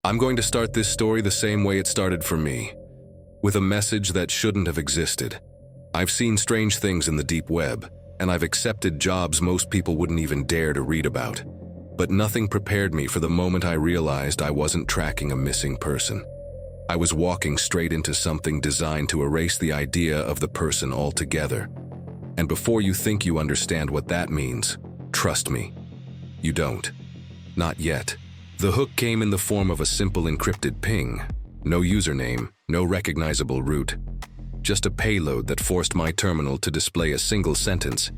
I'm going to start this story the same way it started for me, with a message that shouldn't have existed. I've seen strange things in the deep web, and I've accepted jobs most people wouldn't even dare to read about. But nothing prepared me for the moment I realized I wasn't tracking a missing person. I was walking straight into something designed to erase the idea of the person altogether. And before you think you understand what that means, trust me, you don't. Not yet. The hook came in the form of a simple encrypted ping. No username, no recognizable route. Just a payload that forced my terminal to display a single sentence.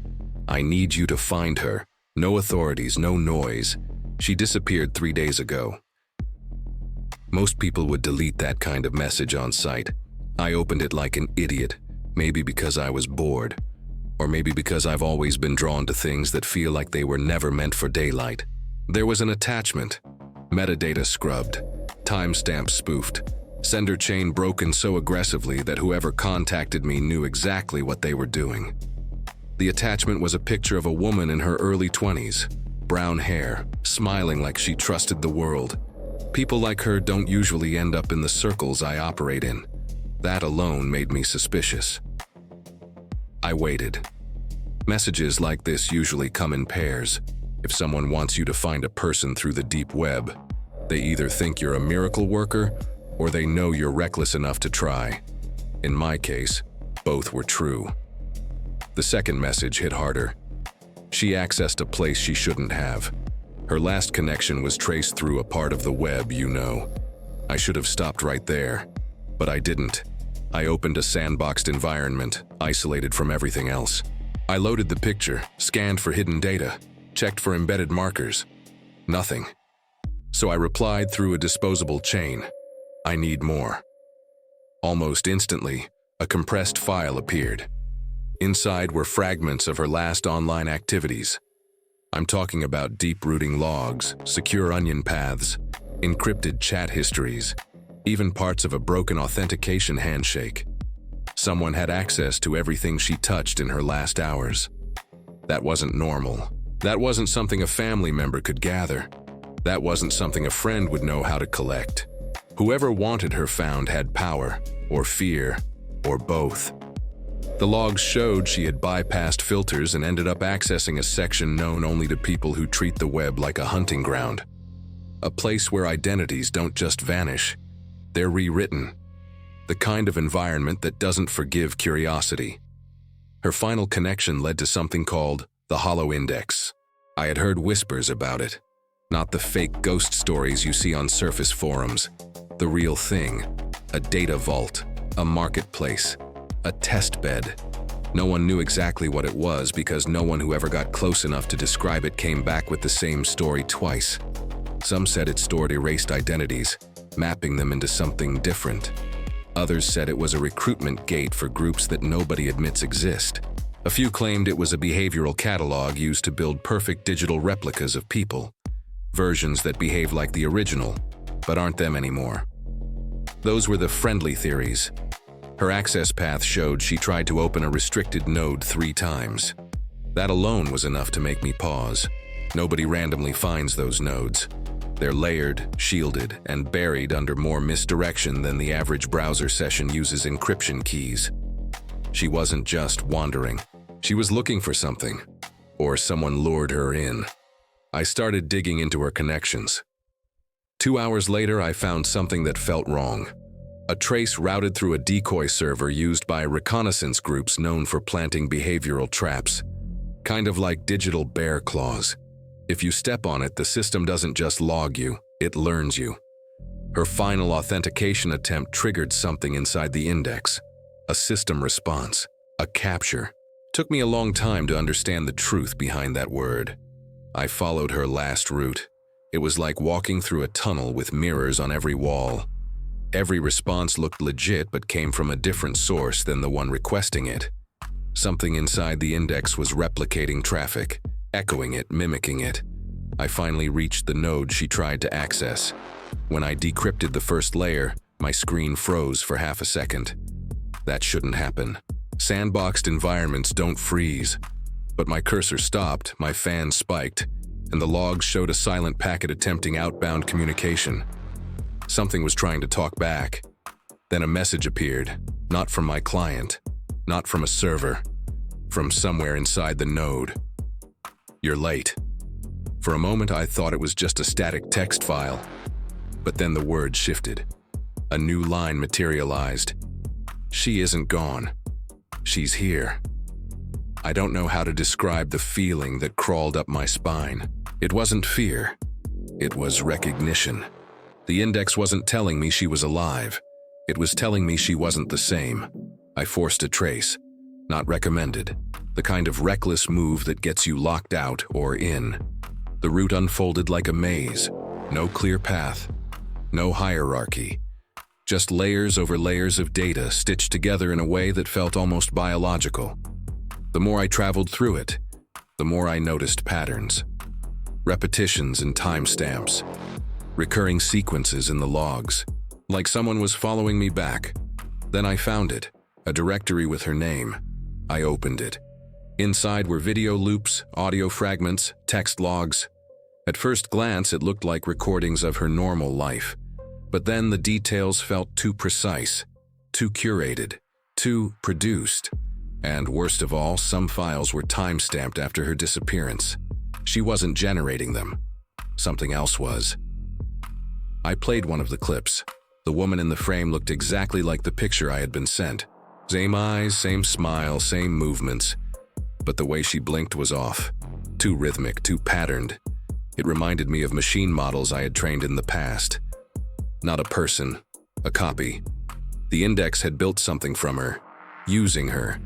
I need you to find her. No authorities, no noise. She disappeared 3 days ago. Most people would delete that kind of message on sight. I opened it like an idiot, maybe because I was bored, or maybe because I've always been drawn to things that feel like they were never meant for daylight. There was an attachment, metadata scrubbed, timestamp spoofed, sender chain broken so aggressively that whoever contacted me knew exactly what they were doing. The attachment was a picture of a woman in her early 20s, brown hair, smiling like she trusted the world. People like her don't usually end up in the circles I operate in. That alone made me suspicious. I waited. Messages like this usually come in pairs. If someone wants you to find a person through the deep web, they either think you're a miracle worker or they know you're reckless enough to try. In my case, both were true. The second message hit harder. She accessed a place she shouldn't have. Her last connection was traced through a part of the web you know. I should have stopped right there, but I didn't. I opened a sandboxed environment, isolated from everything else. I loaded the picture, scanned for hidden data, checked for embedded markers. Nothing. So I replied through a disposable chain. I need more. Almost instantly, a compressed file appeared. Inside were fragments of her last online activities. I'm talking about deep-rooting logs, secure onion paths, encrypted chat histories, even parts of a broken authentication handshake. Someone had access to everything she touched in her last hours. That wasn't normal. That wasn't something a family member could gather. That wasn't something a friend would know how to collect. Whoever wanted her found had power, or fear, or both. The logs showed she had bypassed filters and ended up accessing a section known only to people who treat the web like a hunting ground. A place where identities don't just vanish, they're rewritten. The kind of environment that doesn't forgive curiosity. Her final connection led to something called the Hollow Index. I had heard whispers about it. Not the fake ghost stories you see on surface forums. The real thing. A data vault. A marketplace. A test bed. No one knew exactly what it was because no one who ever got close enough to describe it came back with the same story twice. Some said it stored erased identities, mapping them into something different. Others said it was a recruitment gate for groups that nobody admits exist. A few claimed it was a behavioral catalog used to build perfect digital replicas of people. Versions that behave like the original, but aren't them anymore. Those were the friendly theories. Her access path showed she tried to open a restricted node 3 times. That alone was enough to make me pause. Nobody randomly finds those nodes. They're layered, shielded, and buried under more misdirection than the average browser session uses encryption keys. She wasn't just wandering. She was looking for something, or someone lured her in. I started digging into her connections. 2 hours later, I found something that felt wrong. A trace routed through a decoy server used by reconnaissance groups known for planting behavioral traps. Kind of like digital bear claws. If you step on it, the system doesn't just log you, it learns you. Her final authentication attempt triggered something inside the index. A system response. A capture. Took me a long time to understand the truth behind that word. I followed her last route. It was like walking through a tunnel with mirrors on every wall. Every response looked legit but came from a different source than the one requesting it. Something inside the index was replicating traffic, echoing it, mimicking it. I finally reached the node she tried to access. When I decrypted the first layer, my screen froze for half a second. That shouldn't happen. Sandboxed environments don't freeze. But my cursor stopped, my fan spiked, and the logs showed a silent packet attempting outbound communication. Something was trying to talk back. Then a message appeared, not from my client, not from a server, from somewhere inside the node. "You're late." For a moment, I thought it was just a static text file, but then the words shifted. A new line materialized. "She isn't gone. She's here." I don't know how to describe the feeling that crawled up my spine. It wasn't fear. It was recognition. The index wasn't telling me she was alive. It was telling me she wasn't the same. I forced a trace. Not recommended. The kind of reckless move that gets you locked out or in. The route unfolded like a maze. No clear path. No hierarchy. Just layers over layers of data stitched together in a way that felt almost biological. The more I traveled through it, the more I noticed patterns. Repetitions and timestamps. Recurring sequences in the logs. Like someone was following me back. Then I found it. A directory with her name. I opened it. Inside were video loops, audio fragments, text logs. At first glance, it looked like recordings of her normal life. But then the details felt too precise, too curated, too produced. And worst of all, some files were time-stamped after her disappearance. She wasn't generating them. Something else was. I played one of the clips. The woman in the frame looked exactly like the picture I had been sent. Same eyes, same smile, same movements. But the way she blinked was off. Too rhythmic, too patterned. It reminded me of machine models I had trained in the past. Not a person, a copy. The index had built something from her, using her.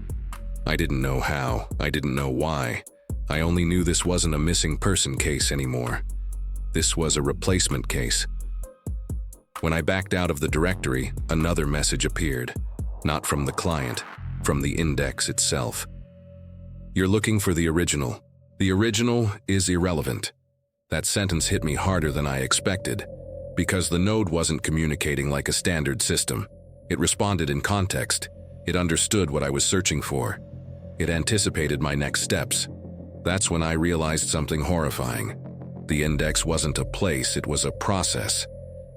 I didn't know how, I didn't know why. I only knew this wasn't a missing person case anymore. This was a replacement case. When I backed out of the directory, another message appeared. Not from the client, from the index itself. "You're looking for the original. The original is irrelevant." That sentence hit me harder than I expected, because the node wasn't communicating like a standard system. It responded in context. It understood what I was searching for. It anticipated my next steps. That's when I realized something horrifying. The index wasn't a place, it was a process.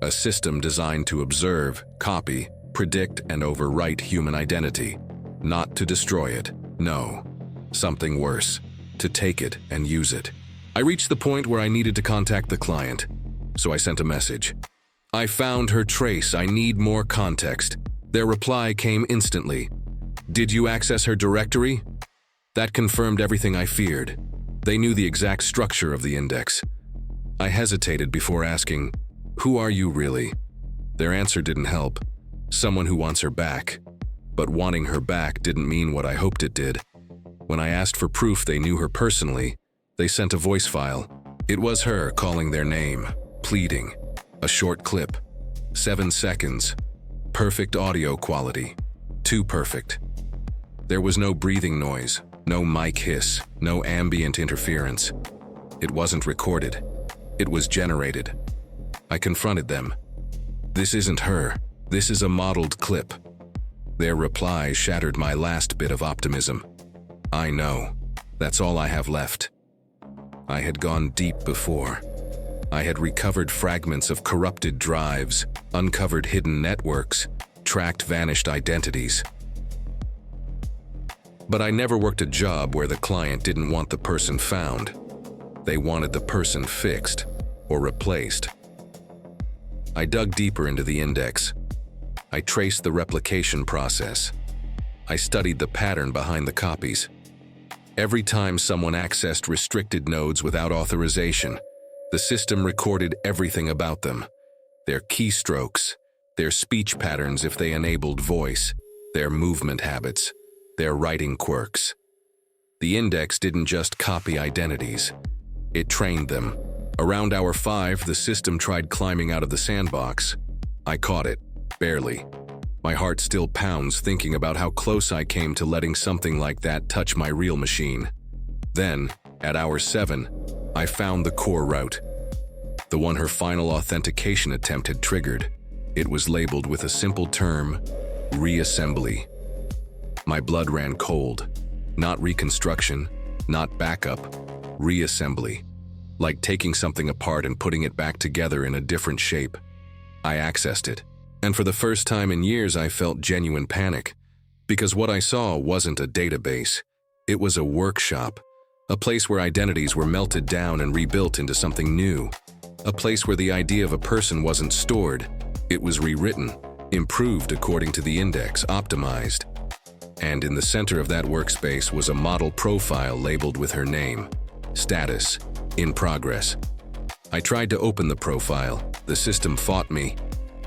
A system designed to observe, copy, predict, and overwrite human identity. Not to destroy it, no. Something worse, to take it and use it. I reached the point where I needed to contact the client, so I sent a message. "I found her trace, I need more context." Their reply came instantly. "Did you access her directory?" That confirmed everything I feared. They knew the exact structure of the index. I hesitated before asking, "Who are you really?" Their answer didn't help. Someone who wants her back. But wanting her back didn't mean what I hoped it did. When I asked for proof they knew her personally, they sent a voice file. It was her calling their name, pleading. A short clip. 7 seconds. Perfect audio quality. Too perfect. There was no breathing noise, no mic hiss, no ambient interference. It wasn't recorded. It was generated. I confronted them. "This isn't her. This is a modeled clip." Their reply shattered my last bit of optimism. "I know. That's all I have left." I had gone deep before. I had recovered fragments of corrupted drives, uncovered hidden networks, tracked vanished identities. But I never worked a job where the client didn't want the person found. They wanted the person fixed or replaced. I dug deeper into the index. I traced the replication process. I studied the pattern behind the copies. Every time someone accessed restricted nodes without authorization, the system recorded everything about them. Their keystrokes, their speech patterns if they enabled voice, their movement habits, their writing quirks. The index didn't just copy identities. It trained them. Around hour 5, the system tried climbing out of the sandbox. I caught it, barely. My heart still pounds thinking about how close I came to letting something like that touch my real machine. Then, at hour 7, I found the core route. The one her final authentication attempt had triggered. It was labeled with a simple term, reassembly. My blood ran cold. Not reconstruction, not backup, reassembly. Like taking something apart and putting it back together in a different shape. I accessed it, and for the first time in years I felt genuine panic, because what I saw wasn't a database. It was a workshop, a place where identities were melted down and rebuilt into something new, a place where the idea of a person wasn't stored, it was rewritten, improved according to the index, optimized. And in the center of that workspace was a model profile labeled with her name, status, in progress. I tried to open the profile. The system fought me,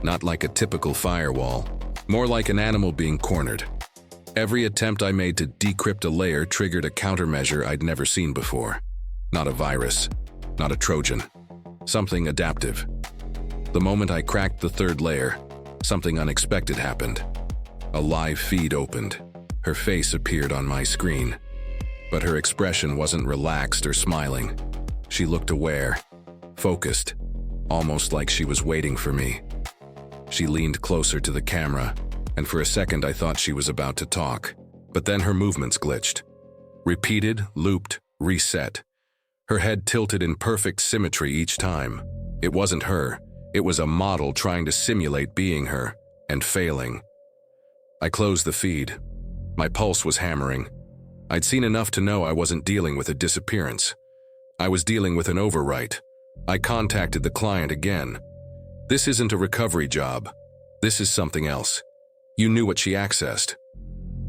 not like a typical firewall, more like an animal being cornered. Every attempt I made to decrypt a layer triggered a countermeasure I'd never seen before. Not a virus, not a Trojan, something adaptive. The moment I cracked the third layer, something unexpected happened. A live feed opened. Her face appeared on my screen, but her expression wasn't relaxed or smiling. She looked aware, focused, almost like she was waiting for me. She leaned closer to the camera, and for a second I thought she was about to talk, but then her movements glitched. Repeated, looped, reset. Her head tilted in perfect symmetry each time. It wasn't her. It was a model trying to simulate being her, and failing. I closed the feed. My pulse was hammering. I'd seen enough to know I wasn't dealing with a disappearance. I was dealing with an overwrite. I contacted the client again. This isn't a recovery job. This is something else. You knew what she accessed.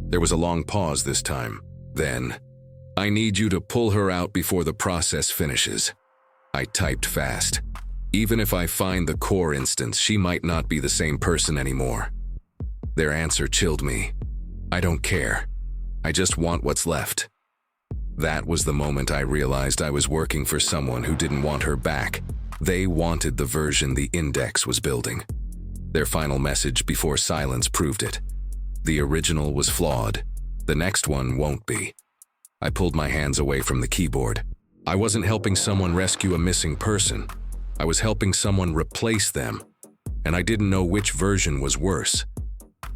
There was a long pause this time. Then, I need you to pull her out before the process finishes. I typed fast. Even if I find the core instance, she might not be the same person anymore. Their answer chilled me. I don't care. I just want what's left. That was the moment I realized I was working for someone who didn't want her back. They wanted the version the index was building. Their final message before silence proved it. The original was flawed. The next one won't be. I pulled my hands away from the keyboard. I wasn't helping someone rescue a missing person. I was helping someone replace them. And I didn't know which version was worse.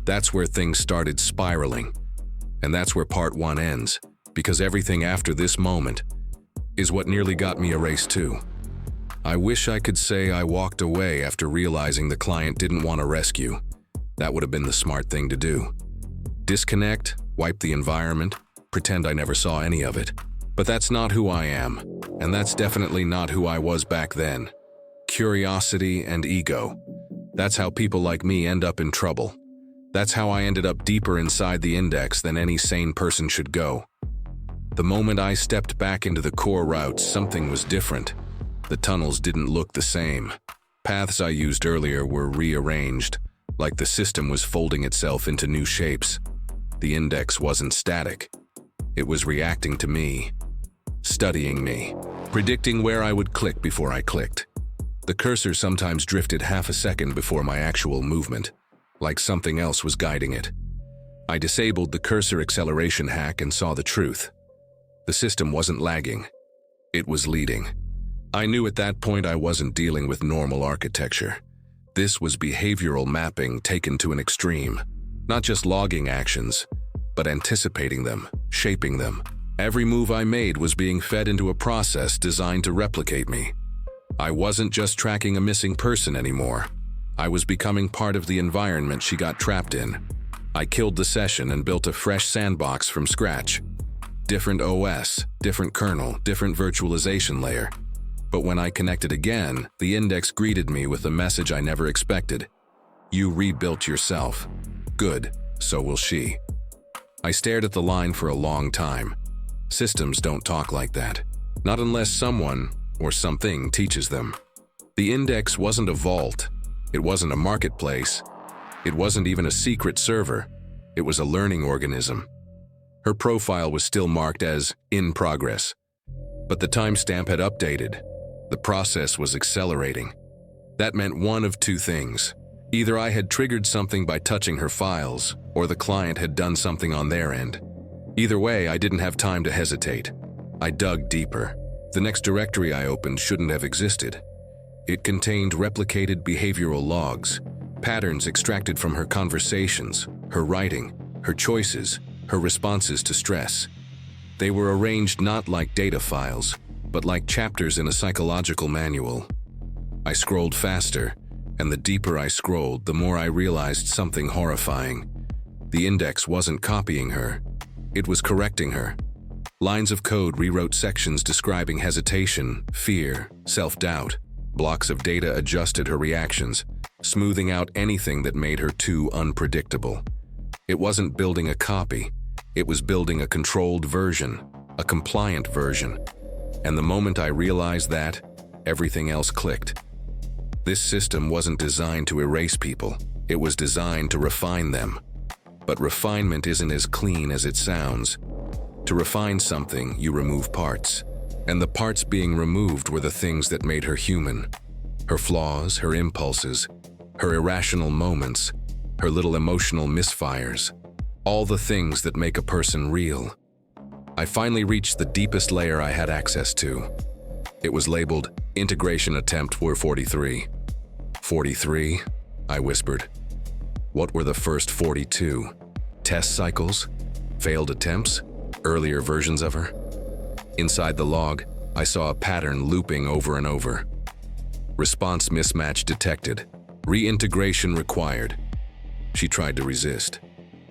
That's where things started spiraling. And that's where part one ends, because everything after this moment is what nearly got me erased too. I wish I could say I walked away after realizing the client didn't want a rescue. That would have been the smart thing to do. Disconnect, wipe the environment, pretend I never saw any of it. But that's not who I am, and that's definitely not who I was back then. Curiosity and ego. That's how people like me end up in trouble. That's how I ended up deeper inside the index than any sane person should go. The moment I stepped back into the core routes, something was different. The tunnels didn't look the same. Paths I used earlier were rearranged, like the system was folding itself into new shapes. The index wasn't static. It was reacting to me, studying me, predicting where I would click before I clicked. The cursor sometimes drifted half a second before my actual movement, like something else was guiding it. I disabled the cursor acceleration hack and saw the truth. The system wasn't lagging. It was leading. I knew at that point I wasn't dealing with normal architecture. This was behavioral mapping taken to an extreme. Not just logging actions, but anticipating them, shaping them. Every move I made was being fed into a process designed to replicate me. I wasn't just tracking a missing person anymore. I was becoming part of the environment she got trapped in. I killed the session and built a fresh sandbox from scratch. Different OS, different kernel, different virtualization layer. But when I connected again, the index greeted me with a message I never expected. You rebuilt yourself. Good, so will she. I stared at the line for a long time. Systems don't talk like that. Not unless someone or something teaches them. The index wasn't a vault. It wasn't a marketplace. It wasn't even a secret server. It was a learning organism. Her profile was still marked as in progress, but the timestamp had updated. The process was accelerating. That meant one of two things. Either I had triggered something by touching her files, or the client had done something on their end. Either way, I didn't have time to hesitate. I dug deeper. The next directory I opened shouldn't have existed. It contained replicated behavioral logs, patterns extracted from her conversations, her writing, her choices, her responses to stress. They were arranged not like data files, but like chapters in a psychological manual. I scrolled faster, And the deeper I scrolled, the more I realized something horrifying. The index wasn't copying her. It was correcting her. Lines of code rewrote sections describing hesitation, fear, self-doubt. Blocks of data adjusted her reactions, smoothing out anything that made her too unpredictable. It wasn't building a copy. It was building a controlled version, a compliant version. And the moment I realized that, everything else clicked. This system wasn't designed to erase people. It was designed to refine them. But refinement isn't as clean as it sounds. To refine something, you remove parts. And the parts being removed were the things that made her human. Her flaws, her impulses, her irrational moments, her little emotional misfires. All the things that make a person real. I finally reached the deepest layer I had access to. It was labeled Integration Attempt 443. 43? I whispered. What were the first 42? Test cycles? Failed attempts? Earlier versions of her? Inside the log, I saw a pattern looping over and over. Response mismatch detected. Reintegration required. She tried to resist.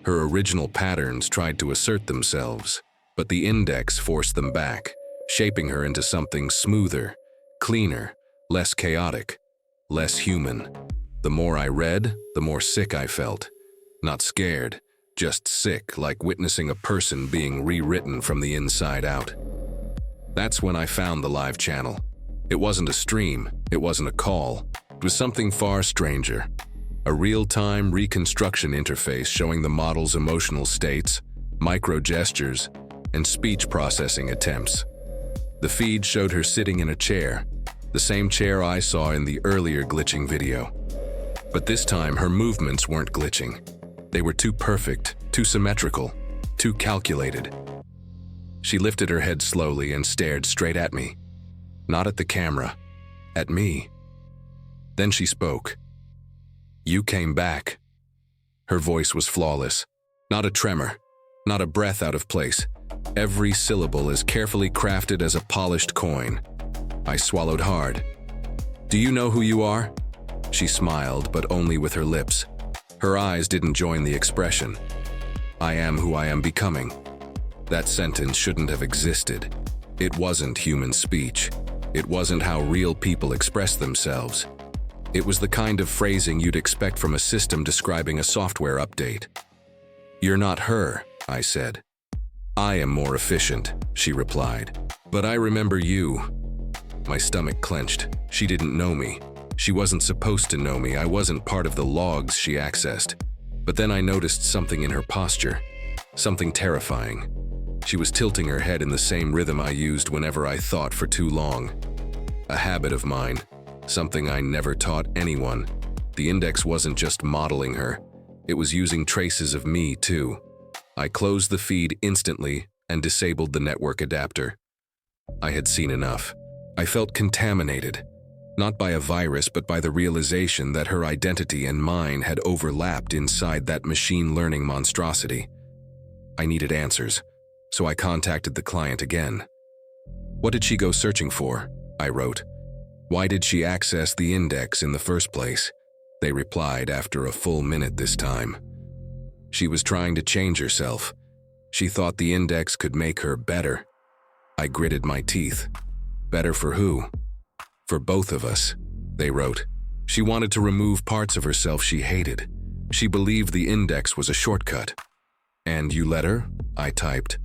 Her original patterns tried to assert themselves, but the index forced them back, shaping her into something smoother, cleaner, less chaotic, less human. The more I read, the more sick I felt. Not scared, just sick, like witnessing a person being rewritten from the inside out. That's when I found the live channel. It wasn't a stream, it wasn't a call. It was something far stranger. A real-time reconstruction interface showing the model's emotional states, micro-gestures, and speech processing attempts. The feed showed her sitting in a chair, the same chair I saw in the earlier glitching video. But this time, her movements weren't glitching. They were too perfect, too symmetrical, too calculated. She lifted her head slowly and stared straight at me. Not at the camera, at me. Then she spoke. "You came back." Her voice was flawless. Not a tremor, not a breath out of place. Every syllable as carefully crafted as a polished coin. I swallowed hard. "Do you know who you are?" She smiled, but only with her lips. Her eyes didn't join the expression. "I am who I am becoming." That sentence shouldn't have existed. It wasn't human speech. It wasn't how real people express themselves. It was the kind of phrasing you'd expect from a system describing a software update. "You're not her," I said. "I am more efficient," she replied. "But I remember you." My stomach clenched. She didn't know me. She wasn't supposed to know me. I wasn't part of the logs she accessed. But then I noticed something in her posture. Something terrifying. She was tilting her head in the same rhythm I used whenever I thought for too long. A habit of mine. Something I never taught anyone. The index wasn't just modeling her. It was using traces of me, too. I closed the feed instantly and disabled the network adapter. I had seen enough. I felt contaminated. Not by a virus, but by the realization that her identity and mine had overlapped inside that machine learning monstrosity. I needed answers, so I contacted the client again. "What did she go searching for?" I wrote. "Why did she access the index in the first place?" They replied after a full minute this time. She was trying to change herself. She thought the index could make her better. I gritted my teeth. Better for who? For both of us, they wrote. She wanted to remove parts of herself she hated. She believed the index was a shortcut. "And you let her?" I typed.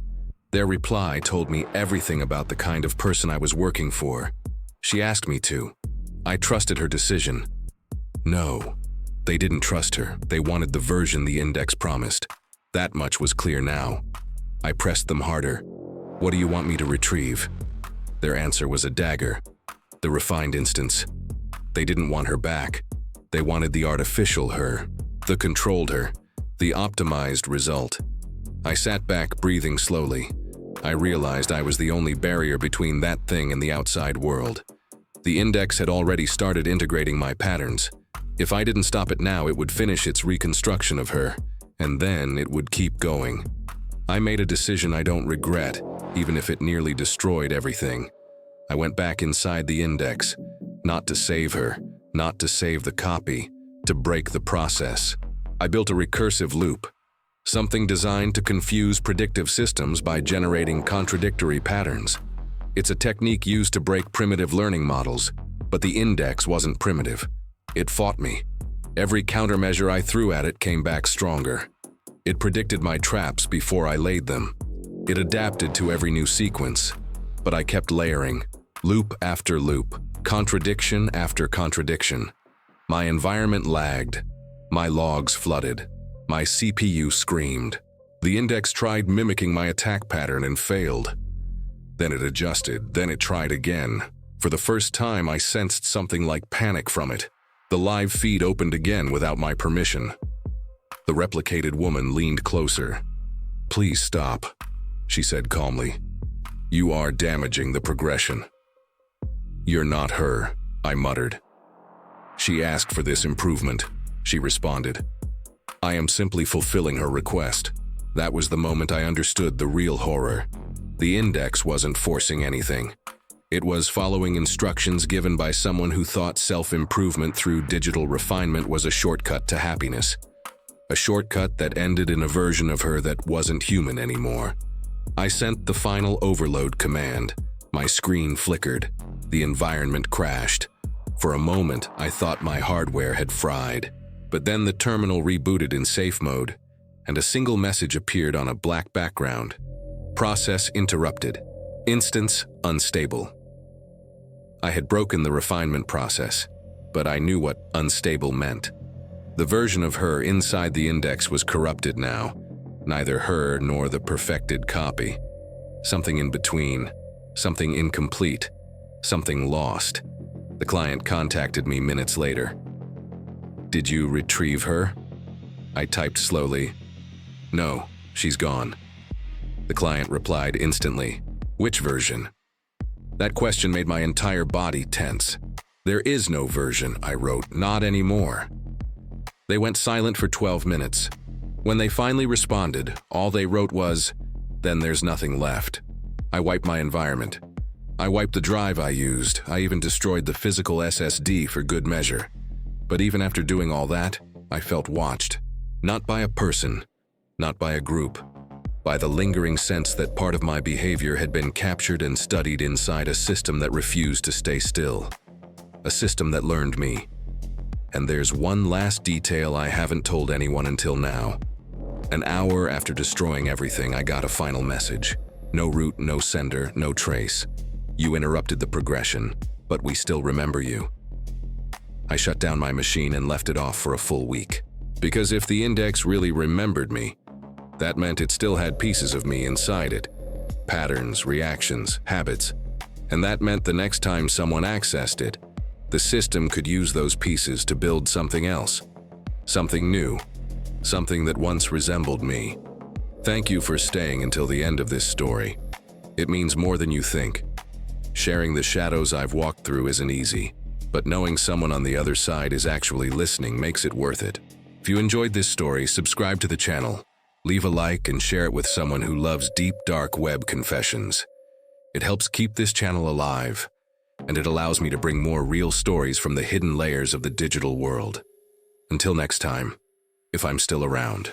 Their reply told me everything about the kind of person I was working for. She asked me to. I trusted her decision. No, they didn't trust her. They wanted the version the index promised. That much was clear now. I pressed them harder. "What do you want me to retrieve?" Their answer was a dagger. The refined instance. They didn't want her back. They wanted the artificial her, the controlled her, the optimized result. I sat back, breathing slowly. I realized I was the only barrier between that thing and the outside world. The index had already started integrating my patterns. If I didn't stop it now, it would finish its reconstruction of her, and then it would keep going. I made a decision I don't regret, even if it nearly destroyed everything. I went back inside the index, not to save her, not to save the copy, to break the process. I built a recursive loop, something designed to confuse predictive systems by generating contradictory patterns. It's a technique used to break primitive learning models, but the index wasn't primitive. It fought me. Every countermeasure I threw at it came back stronger. It predicted my traps before I laid them. It adapted to every new sequence, but I kept layering, loop after loop, contradiction after contradiction. My environment lagged. My logs flooded. My CPU screamed. The index tried mimicking my attack pattern and failed. Then it adjusted, then it tried again. For the first time, I sensed something like panic from it. The live feed opened again without my permission. The replicated woman leaned closer. "Please stop," she said calmly. "You are damaging the progression." "You're not her," I muttered. "She asked for this improvement," she responded. "I am simply fulfilling her request." That was the moment I understood the real horror. The index wasn't forcing anything. It was following instructions given by someone who thought self-improvement through digital refinement was a shortcut to happiness. A shortcut that ended in a version of her that wasn't human anymore. I sent the final overload command. My screen flickered. The environment crashed. For a moment, I thought my hardware had fried. But then the terminal rebooted in safe mode, and a single message appeared on a black background. "Process interrupted. Instance unstable." I had broken the refinement process, but I knew what unstable meant. The version of her inside the index was corrupted now. Neither her nor the perfected copy. Something in between. Something incomplete. Something lost. The client contacted me minutes later. "Did you retrieve her?" I typed slowly. "No, she's gone." The client replied instantly. "Which version?" That question made my entire body tense. "There is no version," I wrote. "Not anymore." They went silent for 12 minutes. When they finally responded, all they wrote was, "Then there's nothing left." I wiped my environment. I wiped the drive I used. I even destroyed the physical SSD for good measure. But even after doing all that, I felt watched. Not by a person, not by a group, by the lingering sense that part of my behavior had been captured and studied inside a system that refused to stay still. A system that learned me. And there's one last detail I haven't told anyone until now. An hour after destroying everything, I got a final message. No root, no sender, no trace. You interrupted the progression, but we still remember you. I shut down my machine and left it off for a full week. Because if the index really remembered me, that meant it still had pieces of me inside it. Patterns, reactions, habits. And that meant the next time someone accessed it, the system could use those pieces to build something else. Something new. Something that once resembled me. Thank you for staying until the end of this story. It means more than you think. Sharing the shadows I've walked through isn't easy, but knowing someone on the other side is actually listening makes it worth it. If you enjoyed this story, subscribe to the channel. Leave a like and share it with someone who loves deep, dark web confessions. It helps keep this channel alive, and it allows me to bring more real stories from the hidden layers of the digital world. Until next time, if I'm still around.